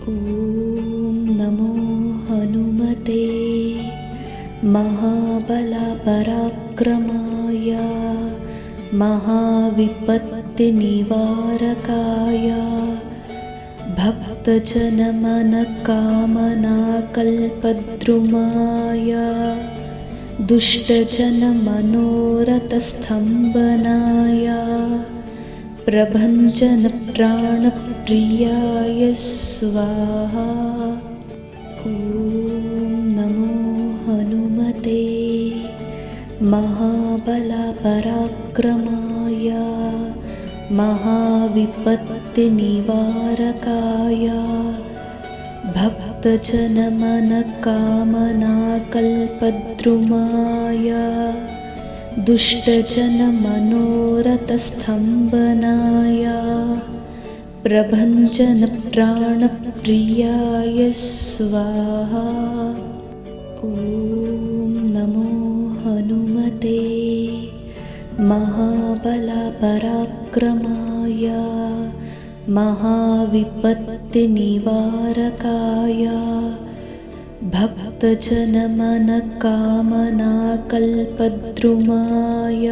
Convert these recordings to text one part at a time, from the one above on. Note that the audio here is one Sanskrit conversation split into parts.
ॐ नमो हनुमते महाबलपराक्रमाय महाविपत्तिनिवारकाय भक्तजनमनकामनाकल्पद्रुमाय दुष्टजनमनोरथस्तम्भनाय प्रभञ्जनप्राणप्रियाय स्वाहा। ॐ नमो हनुमते महाबलपराक्रमाय महाविपत्तिनिवारकाय भक्तजनमनकामनाकल्पद्रुमाय दुष्टजनमनोरथस्तम्भनाय प्रभञ्जनप्राणप्रियाय स्वाहा। ॐ नमो हनुमते महाबलपराक्रमाय महाविपत्तिनिवारकाय भक्तजनमनकामनाकल्पद्रुमाय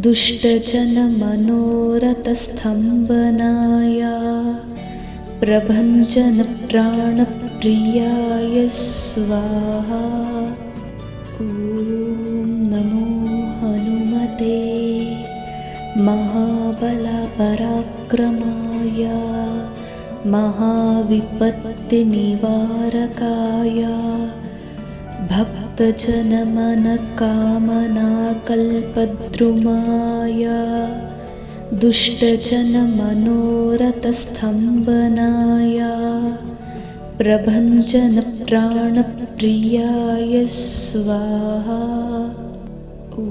दुष्टजनमनोरथस्तम्भनाय प्रभञ्जनप्राणप्रियाय स्वाहा। ॐ नमो हनुमते महाबलपराक्रमाय महाविपत्तिनिवारकाय भक्तजनमनकामनाकल्पद्रुमाय दुष्टजनमनोरथस्तम्भनाय प्रभञ्जनप्राणप्रियाय स्वाहा। ॐ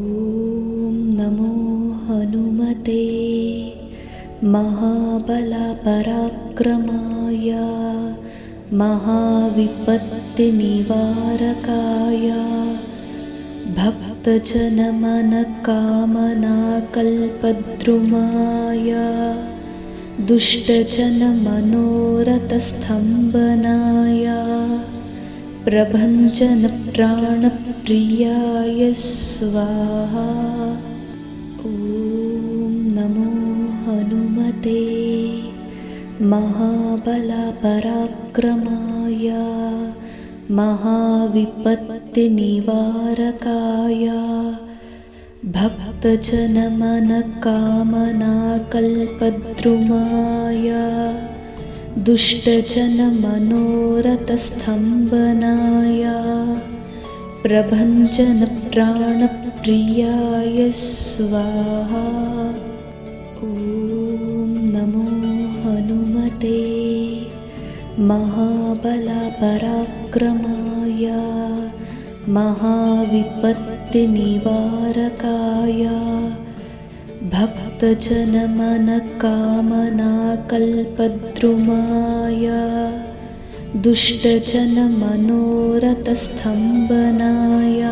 नमो हनुमते महाबलपराक्रमाय महाविपत्तिनिवारकाय भक्तजनमनकामनाकल्पद्रुमाय दुष्टजनमनोरथस्तम्भनाय प्रभञ्जनप्राणप्रियाय स्वाहा। ॐ नमो हनुमते महाबलपराक्रमाय महाविपत्तिनिवारकाय भक्तजनमनकामनाकल्पद्रुमाय दुष्टजनमनोरथस्तम्भनाय प्रभञ्जनप्राणप्रियाय स्वाहा। ॐ नमो हनुमते महाबलपराक्रमाय महाविपत्तिनिवारकाय भक्तजनमनकामनाकल्पद्रुमाय दुष्टजनमनोरथस्तम्भनाय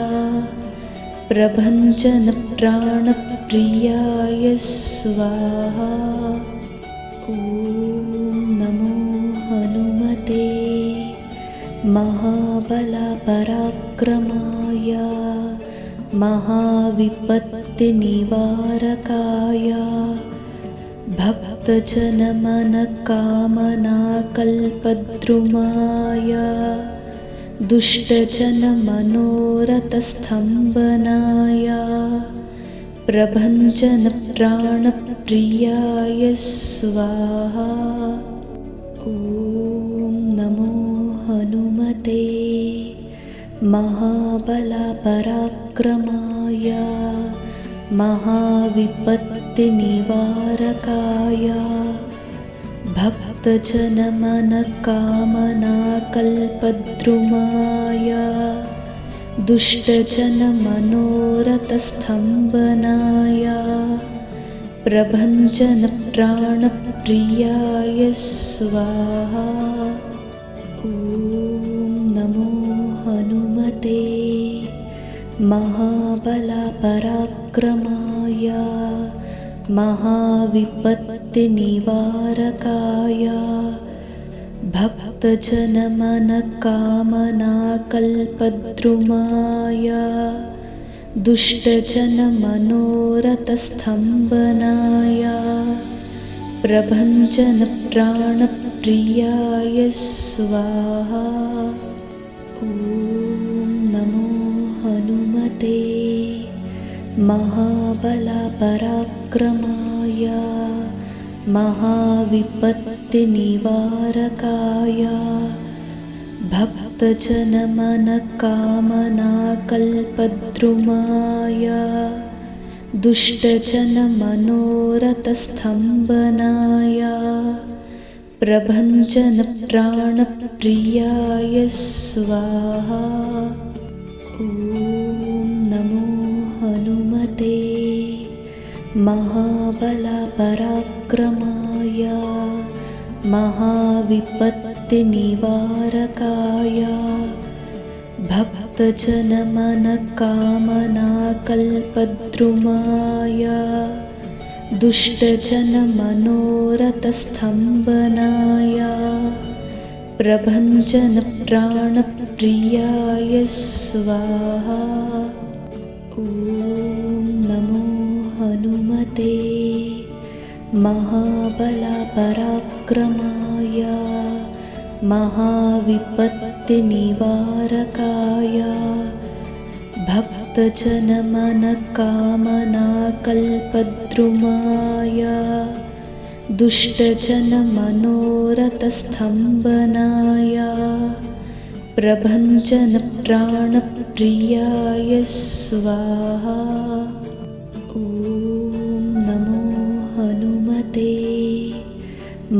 प्रभञ्जनप्राणप्रियाय स्वाहा। ॐ नमो हनुमते महाबलपराक्रमाय महाविपत्तिनिवारकाय भक्तजनमनकामनाकल्पद्रुमाय दुष्टजनमनोरथस्तम्भनाय प्रभञ्जनप्राणप्रियाय स्वाहा। ॐ नमो हनुमते महाबलपराक्रमाय महाविपत्तिनिवारकाय भक्तजनमनकामनाकल्पद्रुमाय दुष्टजनमनोरथस्तम्भनाय प्रभञ्जनप्राणप्रियाय स्वाहा। ॐ नमो हनुमते महाबलपराक्रमाय महाविपत्तिनिवारकाय भक्तजनमनकामनाकल्पद्रुमाय दुष्टजनमनोरथस्तम्भनाय प्रभञ्जनप्राणप्रियाय स्वाहा। ॐ नमो हनुमते महाबलपराक्रमाय महाविपत्तिनिवारकाय भक्तजनमनकामनाकल्पद्रुमाय दुष्टजनमनोरथस्तम्भनाय प्रभञ्जनप्राणप्रियाय स्वाहा। ॐ नमो हनुमते महाबलपराक्रमाय महाविपत्तिनिवारकाय भक्तजनमनकामनाकल्पद्रुमाय दुष्टजनमनोरथस्तम्भनाय प्रभञ्जनप्राणप्रियाय स्वाहा। ॐ नमो हनुमते महाबलपराक्रमाय महाविपत्तिनिवारकाय भक्तजनमनकामनाकल्पद्रुमाय दुष्टजनमनोरथस्तम्भनाय प्रभञ्जनप्राणप्रियाय स्वाहा। ॐ नमो हनुमते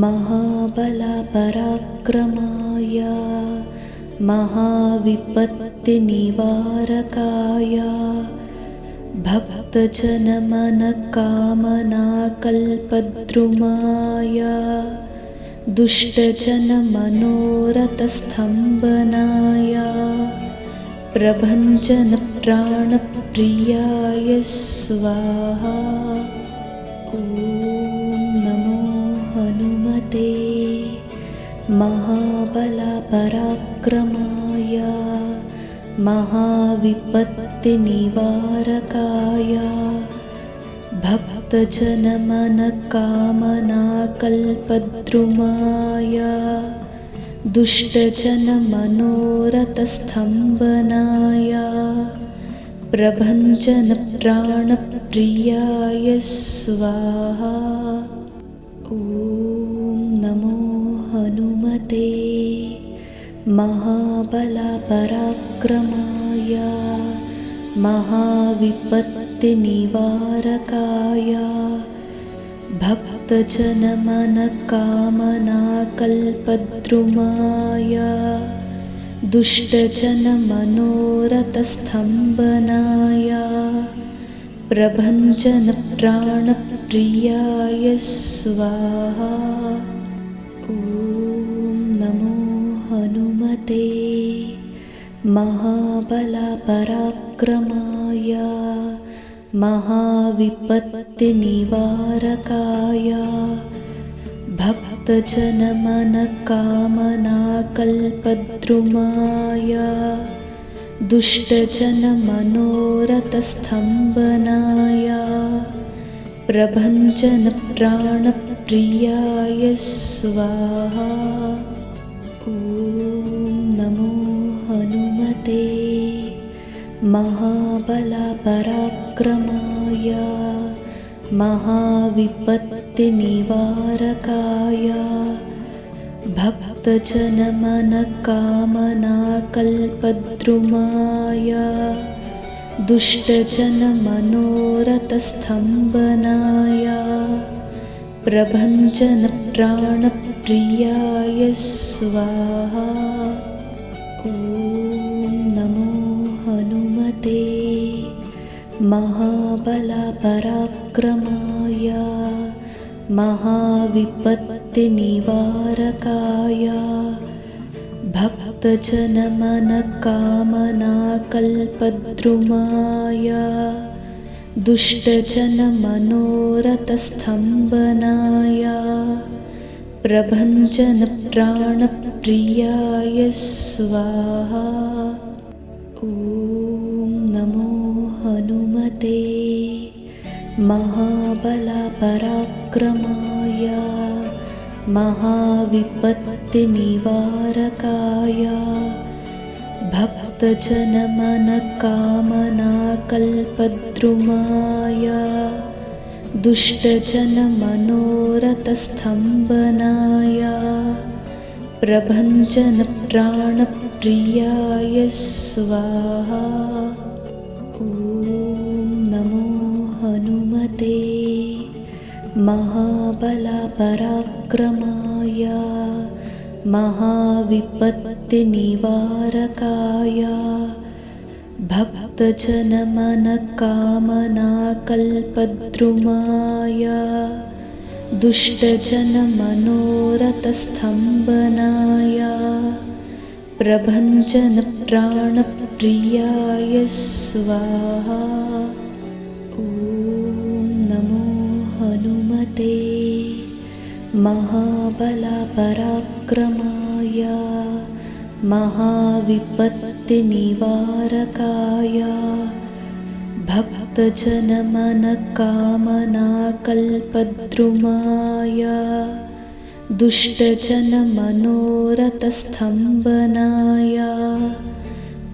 महाबलपराक्रमाय महाविपत्तिनिवारकाय भक्तजनमनकामनाकल्पद्रुमाय दुष्टजनमनोरथस्तम्भनाय प्रभञ्जनप्राणप्रियाय स्वाहा। ॐ नमो हनुमते महाबलपराक्रमाय महाविपत्तिनिवारकाय भक्तजनमनकामनाकल्पद्रुमाय दुष्टजनमनोरथस्तम्भनाय प्रभञ्जनप्राणप्रियाय स्वाहा। ॐ नमो हनुमते महाबलपराक्रमाय महाविपत्तिनिवारकाय भक्तजनमनकामनाकल्पद्रुमाय दुष्टजनमनोरथस्तम्भनाय प्रभञ्जनप्राणप्रियाय स्वाहा। ॐ नमो हनुमते महाबलपराक्रमाय महाविपत्तिनिवारकाय भक्तजनमनकामनाकल्पद्रुमाय दुष्टजनमनोरथस्तम्भनाय प्रभञ्जनप्राणप्रियाय स्वाहा। ॐ नमो हनुमते महाबलपराक्रमाय महाविपत्तिनिवारकाय भक्तजनमनकामनाकल्पद्रुमाय दुष्टजनमनोरथस्तम्भनाय प्रभञ्जनप्राणप्रियाय स्वाहा। ॐ नमो हनुमते महाबलपराक्रमाय महाविपत्तिनिवारकाय भक्तजनमनकामनाकल्पद्रुमाय दुष्टजनमनोरथस्तम्भनाय प्रभञ्जनप्राणप्रियाय स्वाहा। ॐ नमो हनुमते महाबलपराक्रमाय महाविपत्तिनिवारकाय भक्तजनमनकामनाकल्पद्रुमाय दुष्टजनमनोरथस्तम्भनाय प्रभञ्जनप्राणप्रियाय स्वाहा। ॐ नमो हनुमते महाबलपराक्रमाय महाविपत्तिनिवारकाय भक्तजनमनकामनाकल्पद्रुमाय दुष्टजनमनोरथस्तम्भनाय प्रभञ्जनप्राणप्रियाय स्वाहा। ॐ नमो हनुमते महाबलपराक्रमाय महाविपत्तिनिवारकाय भक्तजनमनकामनाकल्पद्रुमाय दुष्टजनमनोरथस्तम्भनाय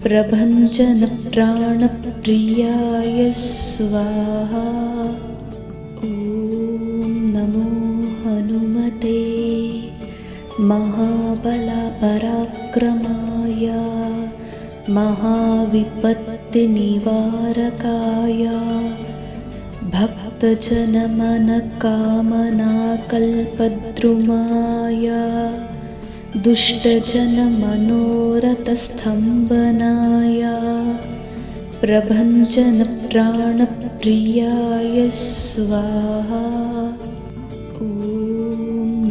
प्रभञ्जनप्राणप्रियाय स्वाहा। ॐ नमो हनुमते महाबलपराक्रमाय महाविपत्तिनिवारकाय भक्तजनमनकामनाकल्पद्रुमाय दुष्टजनमनोरथस्तम्भनाय प्रभञ्जनप्राणप्रियाय स्वाहा। ॐ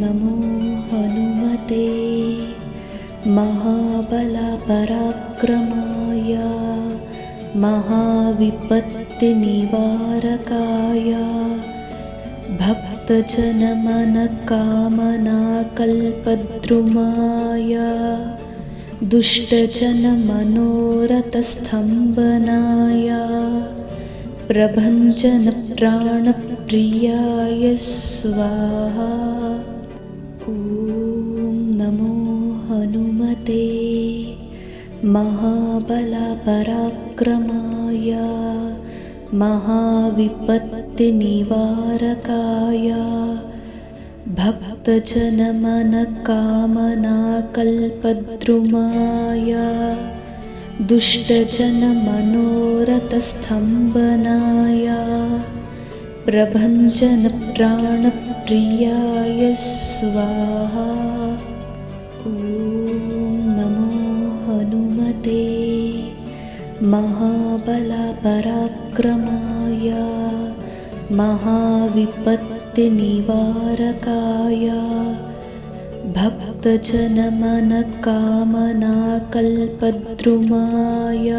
नमो हनुमते महाबलपराक्रमाय महाविपत्तिनिवारकाय भक्तजनमनकामनाकल्पद्रुमाय दुष्टजनमनोरथस्तम्भनाय प्रभञ्जनप्राणप्रियाय स्वाहा। ॐ नमो हनुमते महाबलपराक्रमाय महाविपत्तिनिवारकाय भक्तजनमनकामनाकल्पद्रुमाय दुष्टजनमनोरथस्तम्भनाय प्रभञ्जनप्राणप्रियाय स्वाहा। ॐ नमो हनुमते महाबलपराक्रमाय महाविपत्तिनिवारकाय भक्तजनमनकामनाकल्पद्रुमाय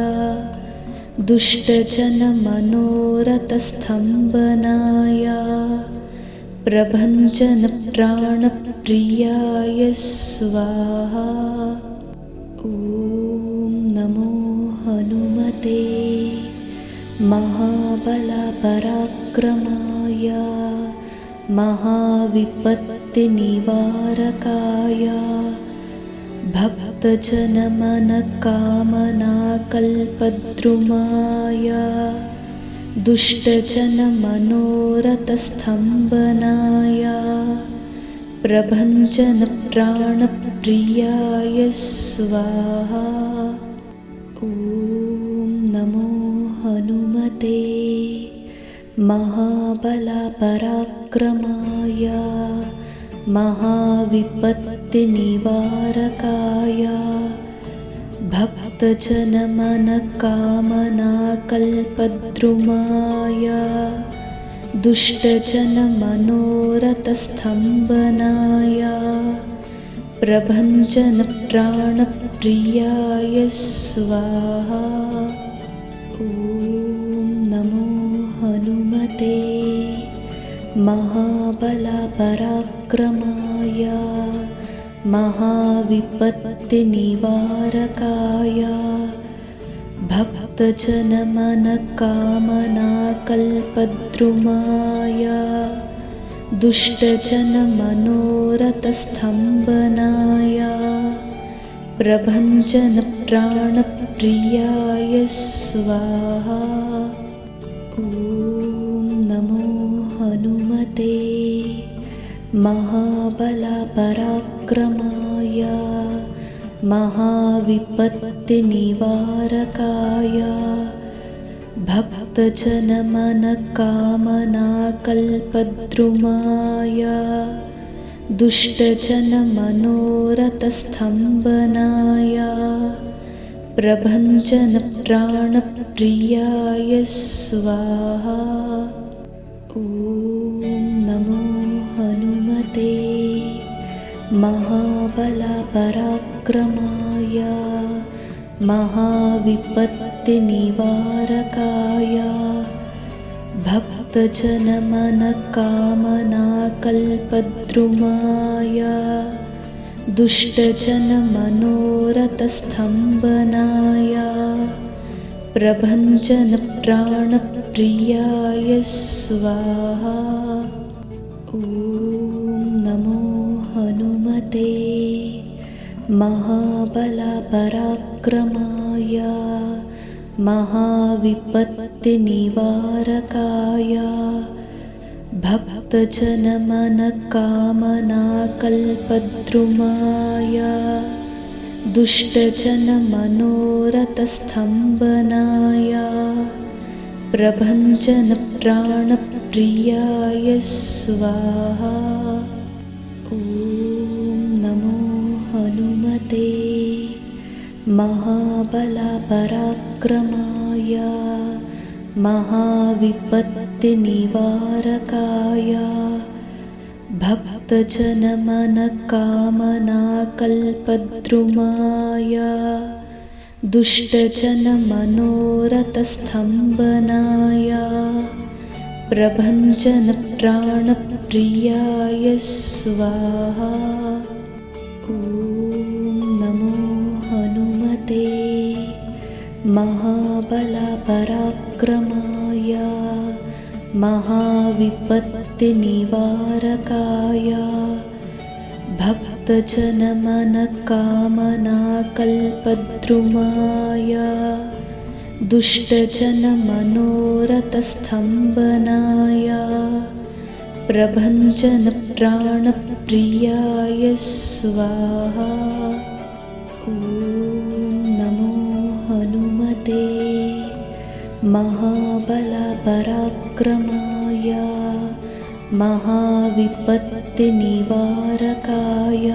दुष्टजनमनोरथस्तम्भनाय प्रभञ्जनप्राणप्रियाय स्वाहा। ॐ नमो हनुमते महाबलपराक्रमाय महाविपत्तिनिवारकाय भक्तजनमनकामनाकल्पद्रुमाय दुष्टजनमनोरथस्तम्भनाय प्रभञ्जनप्राणप्रियाय स्वाहा। ॐ नमो हनुमते महाबलपराक्रमाय महाविपत्तिनिवारकाय भक्तजनमनकामनाकल्पद्रुमाय दुष्टजनमनोरथस्तम्भनाय प्रभञ्जनप्राणप्रियाय स्वाहा। ॐ नमो हनुमते महाबलपराक्रमाय महाविपत्तिनिवारकाय भक्तजनमनकामनाकल्पद्रुमाय दुष्टजनमनोरथस्तम्भनाय प्रभञ्जनप्राणप्रियाय स्वाहा। ॐ नमो हनुमते महाबलपराक्रमाय महाविपत्तिनिवारकाय भक्तजनमनकामनाकल्पद्रुमाय दुष्टजनमनोरथस्तम्भनाय प्रभञ्जनप्राणप्रियाय स्वाहा। ॐ नमो हनुमते महाबलपराक्रमाय महाविपत्तिनिवारकाय भक्तजनमनकामनाकल्पद्रुमाय दुष्टजनमनोरथस्तम्भनाय प्रभञ्जनप्राणप्रियाय स्वाहा। ॐ नमो हनुमते महाबलपराक्रमाय महाविपत्तिनिवारकाय भक्तजनमनकामनाकल्पद्रुमाय दुष्टजनमनोरथस्तम्भनाय प्रभञ्जनप्राणप्रियाय स्वाहा। ॐ नमो हनुमते महाबलपराक्रमाय महाविपत्तिनिवारकाय भक्तजनमनकामनाकल्पद्रुमाय दुष्टजनमनोरथस्तम्भनाय प्रभञ्जनप्राणप्रियाय स्वाहा। ॐ नमो हनुमते महाबलपराक्रमाय महाविपत्तिनिवारकाय भक्तजनमनकामनाकल्पद्रुमाय दुष्टजनमनोरथस्तम्भनाय प्रभञ्जनप्राणप्रियाय स्वाहा। ॐ नमो हनुमते महाबलपराक्रमाय महाविपत्तिनिवारकाय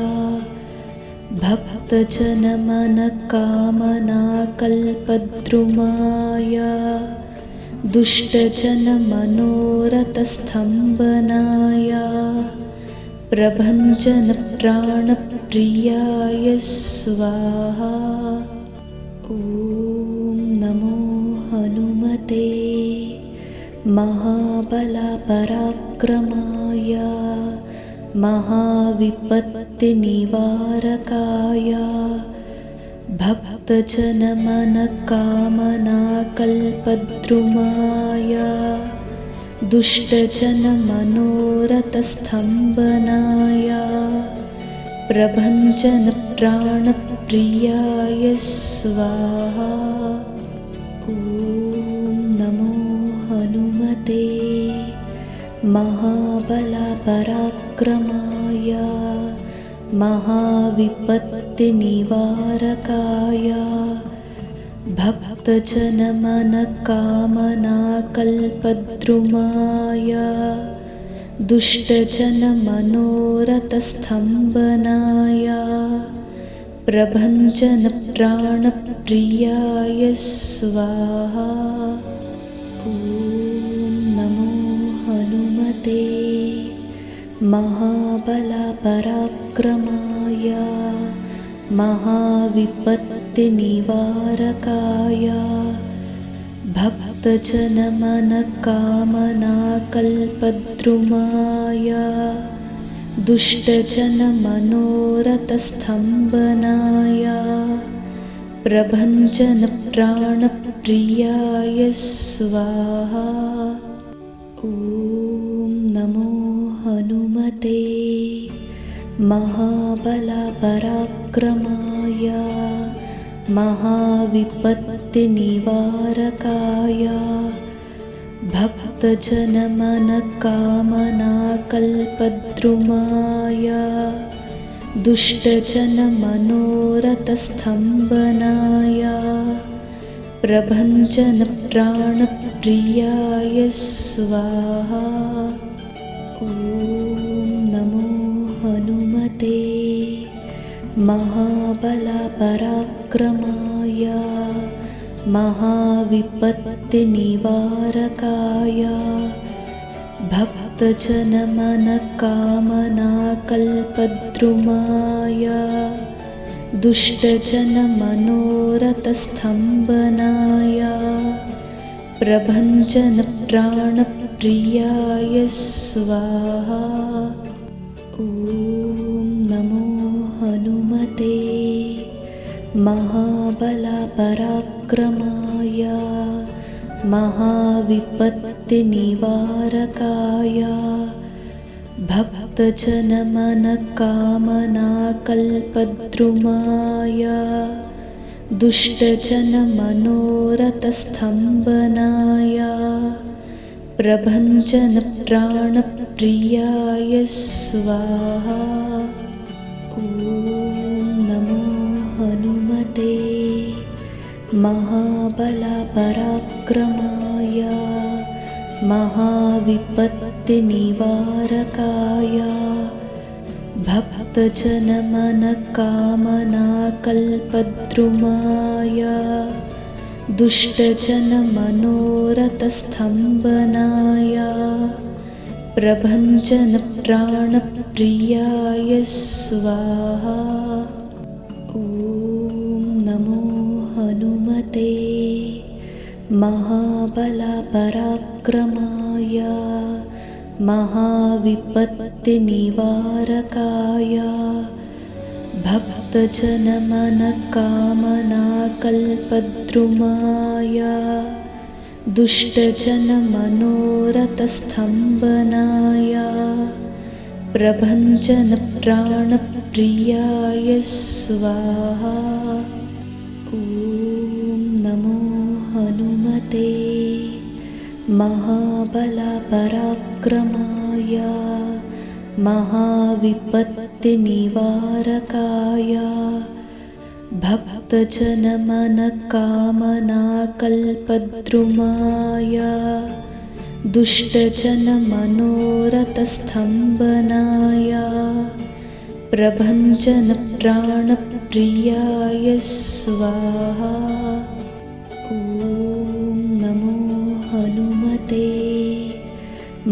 भक्तजनमनकामनाकल्पद्रुमाय दुष्टजनमनोरथस्तम्भनाय प्रभञ्जनप्राणप्रियाय स्वाहा। ॐ नमो हनुमते महाबलपराक्रमाय महाविपत्तिनिवारकाय भक्तजनमनकामनाकल्पद्रुमाय दुष्टजनमनोरथस्तम्भनाय प्रभञ्जनप्राणप्रियाय स्वाहा। ॐ नमो हनुमते महाबलपराक्रमाय महाविपत्तिनिवारकाय भक्तजनमनकामनाकल्पद्रुमाय दुष्टजनमनोरथस्तम्भनाय प्रभञ्जनप्राणप्रियाय स्वाहा। ॐ नमो हनुमते महाबलपराक्रमाय महाविपत्तिनिवारकाय भक्तजनमनकामनाकल्पद्रुमाय दुष्टजनमनोरथस्तम्भनाय प्रभञ्जनप्राणप्रियाय स्वाहा। ॐ नमो हनुमते महाबलपराक्रमाय महाविपत्तिनिवारकाय भक्तजनमनकामनाकल्पद्रुमाय दुष्टजनमनोरथस्तम्भनाय प्रभञ्जनप्राणप्रियाय स्वाहा। ॐ नमो हनुमते महाबलपराक्रमाय महाविपत्तिनिवारकाय भक्तजनमनकामनाकल्पद्रुमाय दुष्टजनमनोरथस्तम्भनाय प्रभञ्जनप्राणप्रियाय स्वाहा। ॐ नमो हनुमते महाबलपराक्रमाय महाविपत्तिनिवारकाय भक्तजनमनकामनाकल्पद्रुमाय दुष्टजनमनोरथस्तम्भनाय प्रभञ्जनप्राणप्रियाय स्वाहा। ॐ नमो हनुमते महाबलपराक्रमाय महाविपत्तिनिवारकाय भक्तजनमनकामनाकल्पद्रुमाय दुष्टजनमनोरथस्तम्भनाय प्रभञ्जनप्राणप्रियाय स्वाहा। ॐ नमो हनुमते महाबलपराक्रमाय महाविपत्तिनिवारकाय भक्तजनमनकामनाकल्पद्रुमाय दुष्टजनमनोरथस्तम्भनाय प्रभञ्जनप्राणप्रियाय स्वाहा। ॐ नमो हनुमते महाबलपराक्रमाय महाविपत्तिनिवारकाय भक्तजनमनकामनाकल्पद्रुमाय दुष्टजनमनोरथस्तम्भनाय प्रभञ्जनप्राणप्रियाय स्वाहा। ॐ नमो हनुमते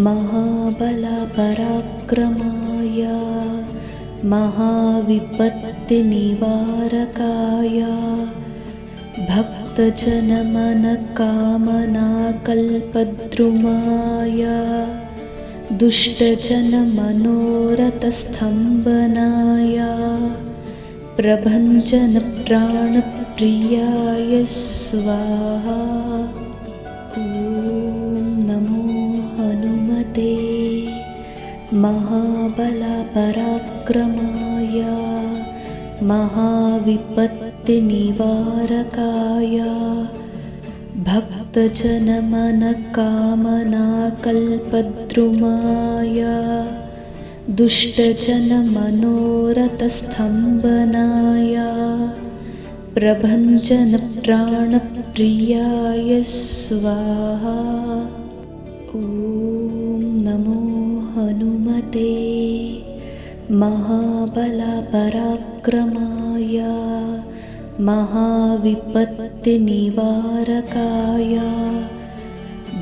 महाबलपराक्रमाय महाविपत्तिनिवारकाय भक्तजनमनकामनाकल्पद्रुमाय दुष्टजनमनोरथस्तम्भनाय प्रभञ्जनप्राणप्रियाय स्वाहा। ॐ नमो हनुमते महाबलपराक्रमाय महाविपत्तिनिवारकाय भक्तजनमनकामनाकल्पद्रुमाय दुष्टजनमनोरथस्तम्भनाय प्रभञ्जनप्राणप्रियाय स्वाहा। ॐ नमो हनुमते महाबलपराक्रमाय महाविपत्तिनिवारकाय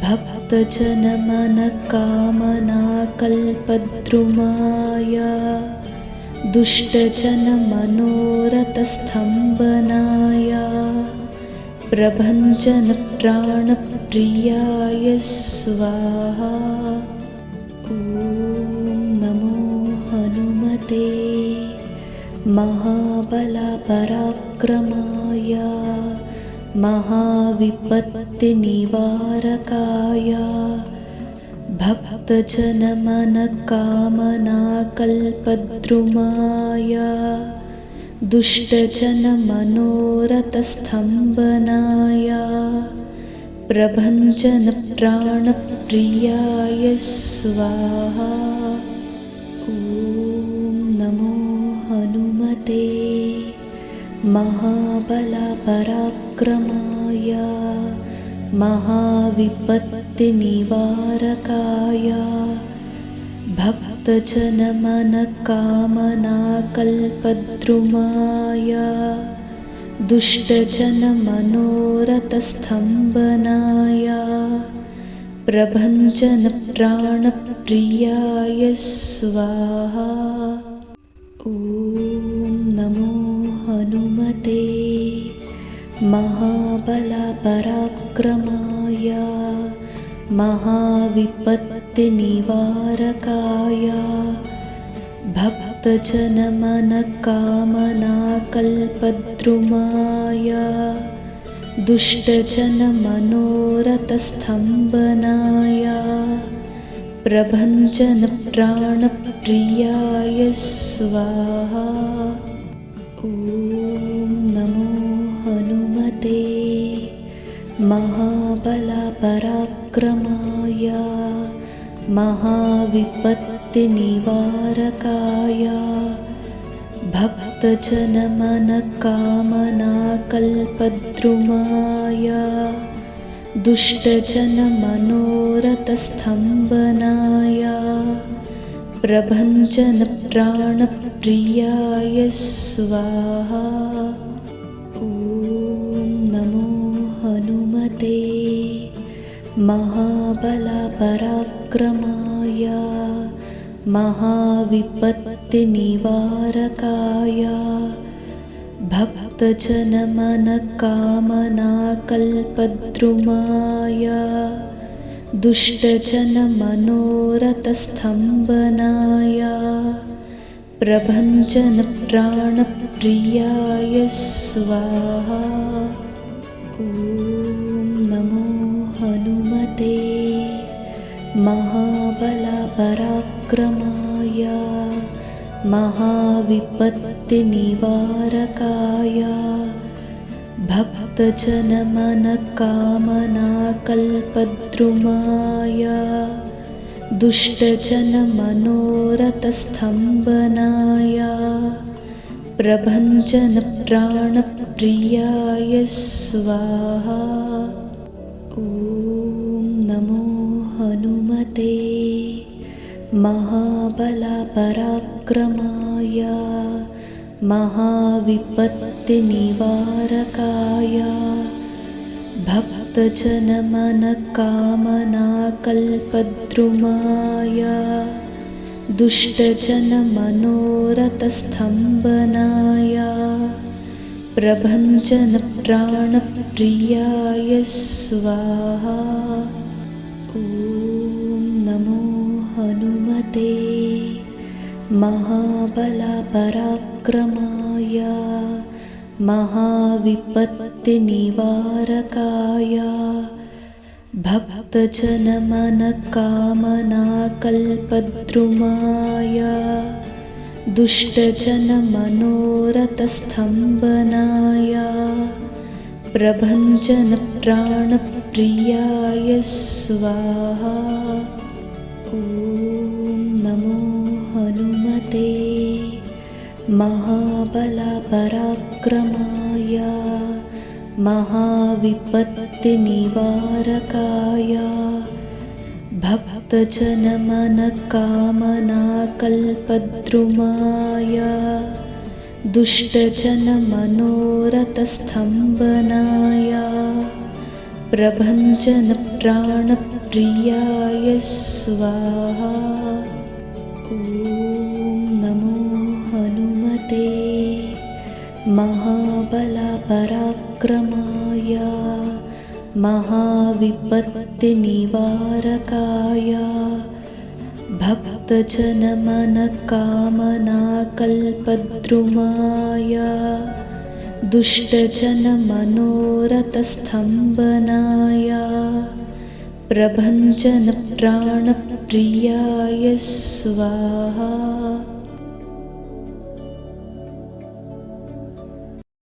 भक्तजनमनकामनाकल्पद्रुमाय दुष्टजनमनोरथस्तम्भनाय प्रभञ्जनप्राणप्रियाय स्वाहा। ॐ नमो हनुमते महाबलपराक्रमाय महाविपत्तिनिवारकाय भक्तजनमनकामनाकल्पद्रुमाय दुष्टजनमनोरथस्तम्भनाय प्रभञ्जनप्राणप्रियाय स्वाहा। ॐ नमो हनुमते महाबलपराक्रमाय महाविपत्तिनिवारकाय भक्तजनमनकामनाकल्पद्रुमाय दुष्टजनमनोरथस्तम्भनाय प्रभञ्जनप्राणप्रियाय स्वाहा। ॐ नमो हनुमते महाबलपराक्रमाय महाविपत्तिनिवारकाय भक्तजनमनकामनाकल्पद्रुमाय दुष्टजनमनोरथस्तम्भनाय प्रभञ्जनप्राणप्रियाय स्वाहा। ॐ नमो हनुमते महाबलपराक्रमाय महाविपत्तिनिवारकाय भक्तजनमनकामनाकल्पद्रुमाय दुष्टजनमनोरथस्तम्भनाय प्रभञ्जनप्राणप्रियाय स्वाहा। ॐ नमो हनुमते महाबलपराक्रमाय महाविपत्तिनिवारकाय भक्तजनमनकामनाकल्पद्रुमाय दुष्टजनमनोरथस्तम्भनाय प्रभञ्जनप्राणप्रियाय स्वाहा। ॐ नमो हनुमते महाबलपराक्रमाय महाविपत्तिनिवारकाय भक्तजनमनकामनाकल्पद्रुमाय दुष्टजनमनोरथस्तम्भनाय प्रभञ्जनप्राणप्रियाय स्वाहा। ॐ नमो हनुमते महाबलपराक्रमाय महाविपत्तिनिवारकाय भक्तजनमनकामनाकल्पद्रुमाय दुष्टजनमनोरथस्तम्भनाय प्रभञ्जनप्राणप्रियाय स्वाहा। ॐ नमो हनुमते महाबलपराक्रमाय महाविपत्तिनिवारकाय भक्तजनमनकामनाकल्पद्रुमाय दुष्टजनमनोरथस्तम्भनाय प्रभञ्जनप्राणप्रियाय स्वाहा। ॐ नमो हनुमते महाबलपराक्रमाय महाविपत्तिनिवारकाय भक्तजनमनकामनाकल्पद्रुमाय दुष्टजनमनोरथस्तम्भनाय प्रभञ्जनप्राणप्रियाय स्वाहा। ॐ नमो हनुमते महाबलपराक्रमाय महाविपत्तिनिवारकाय भक्तजनमनकामनाकल्पद्रुमाय दुष्टजनमनोरथस्तम्भनाय प्रभञ्जनप्राणप्रियाय स्वाहा।